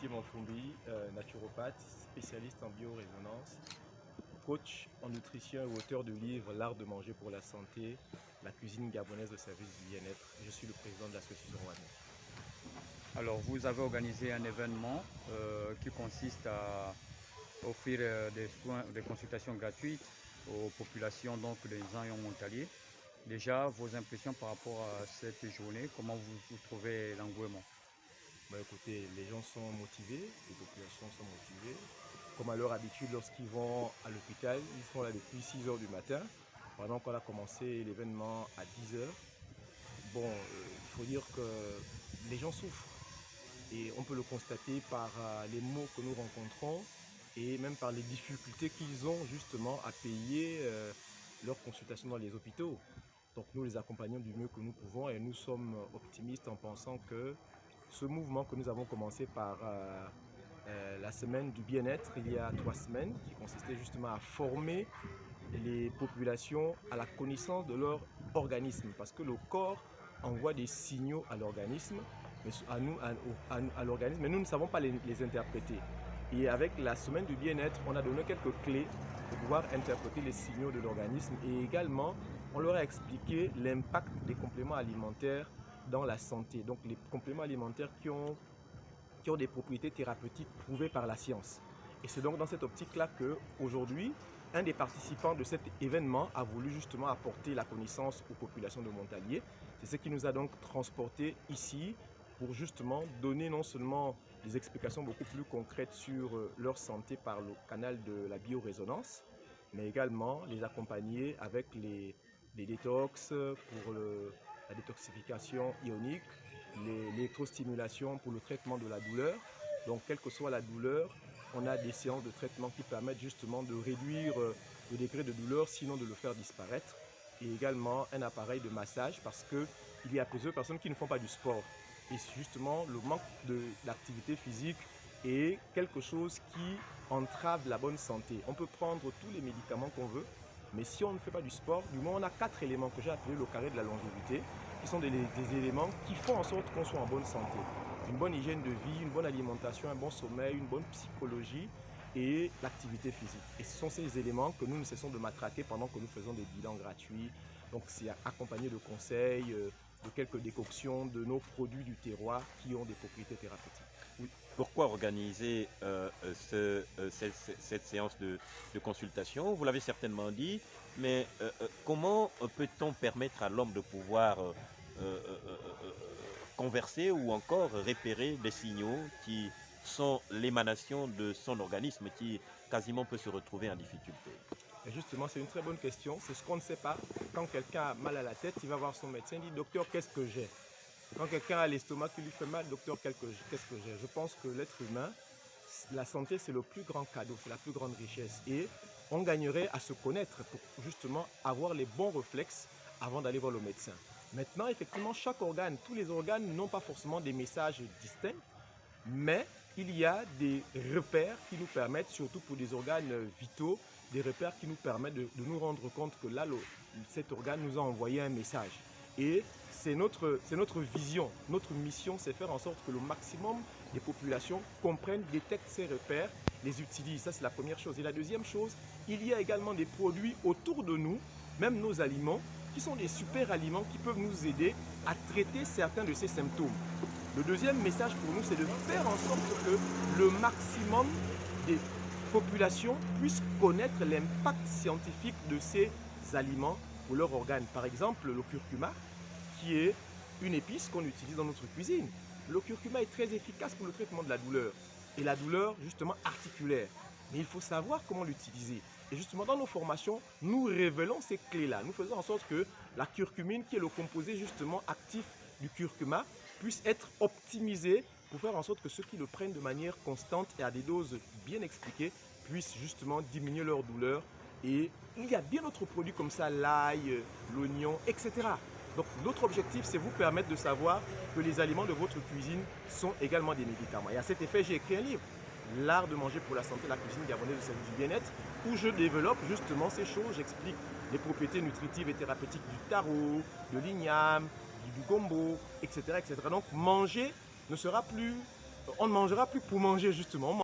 Gauthier Monfumbi, naturopathe, spécialiste en biorésonance, coach en nutrition et auteur du livre L'art de manger pour la santé, la cuisine gabonaise au service du bien-être. Je suis le président de l'association Rwanda. Alors, vous avez organisé un événement qui consiste à offrir des soins, des consultations gratuites aux populations donc des Ayons Montalier. Déjà, vos impressions par rapport à cette journée, comment vous trouvez l'engouement? Écoutez, les gens sont motivés, les populations sont motivées. Comme à leur habitude, lorsqu'ils vont à l'hôpital, ils sont là depuis 6 heures du matin. Pendant qu'on a commencé l'événement à 10 heures. Il faut dire que les gens souffrent. Et on peut le constater par les maux que nous rencontrons et même par les difficultés qu'ils ont justement à payer leurs consultations dans les hôpitaux. Donc nous les accompagnons du mieux que nous pouvons et nous sommes optimistes en pensant que ce mouvement que nous avons commencé par la semaine du bien-être il y a 3 semaines, qui consistait justement à former les populations à la connaissance de leur organisme, parce que le corps envoie des signaux à l'organisme, à l'organisme, mais nous ne savons pas les interpréter. Et avec la semaine du bien-être, on a donné quelques clés pour pouvoir interpréter les signaux de l'organisme, et également on leur a expliqué l'impact des compléments alimentaires dans la santé. Donc les compléments alimentaires qui ont des propriétés thérapeutiques prouvées par la science. Et c'est donc dans cette optique-là qu'aujourd'hui, un des participants de cet événement a voulu justement apporter la connaissance aux populations de Montalier. C'est ce qui nous a donc transportés ici pour justement donner non seulement des explications beaucoup plus concrètes sur leur santé par le canal de la biorésonance, mais également les accompagner avec les détox pour la détoxification ionique, l'électrostimulation pour le traitement de la douleur. Donc quelle que soit la douleur, on a des séances de traitement qui permettent justement de réduire le degré de douleur, sinon de le faire disparaître. Et également un appareil de massage, parce qu'il y a plusieurs personnes qui ne font pas du sport. Et justement, le manque d'activité physique est quelque chose qui entrave la bonne santé. On peut prendre tous les médicaments qu'on veut, mais si on ne fait pas du sport, du moins on a 4 éléments que j'ai appelés le carré de la longévité, qui sont des éléments qui font en sorte qu'on soit en bonne santé. Une bonne hygiène de vie, une bonne alimentation, un bon sommeil, une bonne psychologie et l'activité physique. Et ce sont ces éléments que nous ne cessons de matraquer pendant que nous faisons des bilans gratuits. Donc c'est accompagné de conseils, de quelques décoctions de nos produits du terroir qui ont des propriétés thérapeutiques. Oui. Pourquoi organiser cette séance de consultation? Vous l'avez certainement dit, mais comment peut-on permettre à l'homme de pouvoir converser ou encore repérer des signaux qui sont l'émanation de son organisme qui quasiment peut se retrouver en difficulté? Et justement, c'est une très bonne question. C'est ce qu'on ne sait pas. Quand quelqu'un a mal à la tête, il va voir son médecin, il dit « Docteur, qu'est-ce que j'ai ?» Quand quelqu'un a l'estomac qui lui fait mal, « Docteur, qu'est-ce que j'ai ?» Je pense que l'être humain, la santé, c'est le plus grand cadeau, c'est la plus grande richesse. Et on gagnerait à se connaître pour justement avoir les bons réflexes avant d'aller voir le médecin. Maintenant, effectivement, chaque organe, tous les organes n'ont pas forcément des messages distincts, mais il y a des repères qui nous permettent, surtout pour des organes vitaux, des repères qui nous permettent de nous rendre compte que là, cet organe nous a envoyé un message. Et c'est notre vision, notre mission, c'est faire en sorte que le maximum des populations comprennent, détectent ces repères, les utilisent. Ça, c'est la première chose. Et la deuxième chose, il y a également des produits autour de nous, même nos aliments, qui sont des super aliments qui peuvent nous aider à traiter certains de ces symptômes. Le deuxième message pour nous, c'est de faire en sorte que le maximum des populations puissent connaître l'impact scientifique de ces aliments pour leurs organes. Par exemple, le curcuma, qui est une épice qu'on utilise dans notre cuisine. Le curcuma est très efficace pour le traitement de la douleur, et la douleur justement articulaire. Mais il faut savoir comment l'utiliser. Et justement, dans nos formations, nous révélons ces clés-là. Nous faisons en sorte que la curcumine, qui est le composé justement actif du curcuma, puisse être optimisée pour faire en sorte que ceux qui le prennent de manière constante et à des doses bien expliquées puissent justement diminuer leur douleur. Et il y a bien d'autres produits comme ça, l'ail, l'oignon, etc. Donc notre objectif, c'est vous permettre de savoir que les aliments de votre cuisine sont également des médicaments. Et à cet effet, j'ai écrit un livre, L'art de manger pour la santé, la cuisine gabonaise au service du bien-être, où je développe justement ces choses. J'explique les propriétés nutritives et thérapeutiques du taro, de l'igname, du gombo, etc., etc. Donc manger ne sera plus On ne mangera plus pour manger justement.